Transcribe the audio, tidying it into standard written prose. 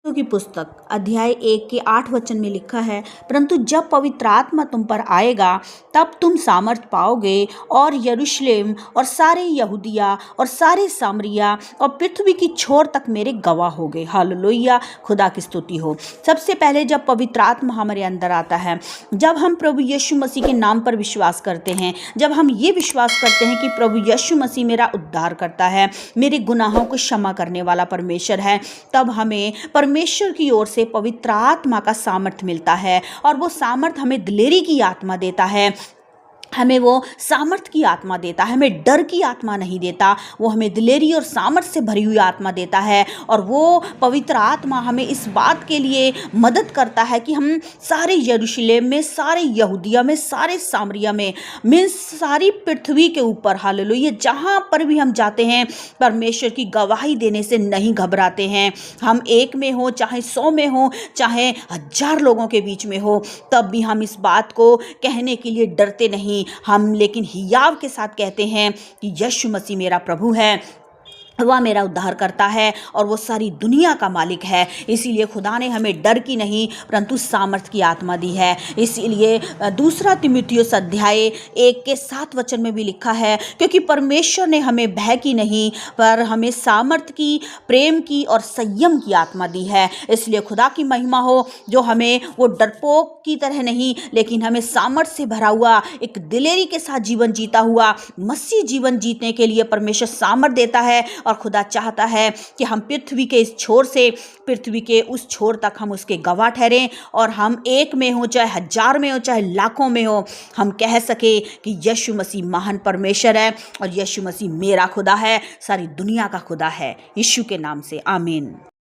की पुस्तक अध्याय 1 के 8 वचन में लिखा है, परंतु जब पवित्र आत्मा तुम पर आएगा तब तुम सामर्थ पाओगे और यरूशलेम और सारे यहूदिया और सारे सामरिया और पृथ्वी की छोर तक मेरे गवाह होगे। हालेलुया, खुदा की स्तुति हो। सबसे पहले जब पवित्र आत्मा हमारे अंदर आता है, जब हम प्रभु यीशु मसीह के नाम पर विश्वास करते हैं, जब हम ये विश्वास करते हैं कि प्रभु यीशु मसीह मेरा उद्धार करता है, मेरे गुनाहों को क्षमा करने वाला परमेश्वर है, तब हमें परमेश्वर की ओर से पवित्र आत्मा का सामर्थ्य मिलता है। और वो सामर्थ्य हमें दिलेरी की आत्मा देता है, हमें वो सामर्थ्य की आत्मा देता है, हमें डर की आत्मा नहीं देता। वो हमें दिलेरी और सामर्थ्य से भरी हुई आत्मा देता है। और वो पवित्र आत्मा हमें इस बात के लिए मदद करता है कि हम सारे यरूशलेम में, सारे यहूदिया में, सारे सामरिया में, मीन्स सारी पृथ्वी के ऊपर, हालेलुया, जहाँ पर भी हम जाते हैं परमेश्वर की गवाही देने से नहीं घबराते हैं। हम एक में हो, चाहे 100 में हो, चाहे 1000 लोगों के बीच में हो, तब भी हम इस बात को कहने के लिए डरते नहीं। हम लेकिन हियाव के साथ कहते हैं कि यीशु मसीह मेरा प्रभु है, वह मेरा उद्धार करता है और वो सारी दुनिया का मालिक है। इसीलिए खुदा ने हमें डर की नहीं परंतु सामर्थ की आत्मा दी है। इसीलिए 2 तीमुथियुस अध्याय 1 के 7 वचन में भी लिखा है, क्योंकि परमेश्वर ने हमें भय की नहीं पर हमें सामर्थ की, प्रेम की और संयम की आत्मा दी है। इसलिए खुदा की महिमा हो, जो हमें वो डरपोक की तरह नहीं लेकिन हमें सामर्थ से भरा हुआ, एक दिलेरी के साथ जीवन जीता हुआ मसीह जीवन जीतने के लिए परमेश्वर सामर्थ देता है। और खुदा चाहता है कि हम पृथ्वी के इस छोर से पृथ्वी के उस छोर तक हम उसके गवाह ठहरें, और हम 1 में हो, चाहे 1000 में हो, चाहे लाखों में हो, हम कह सके कि यीशु मसीह महान परमेश्वर है और यीशु मसीह मेरा खुदा है, सारी दुनिया का खुदा है। यीशु के नाम से आमीन।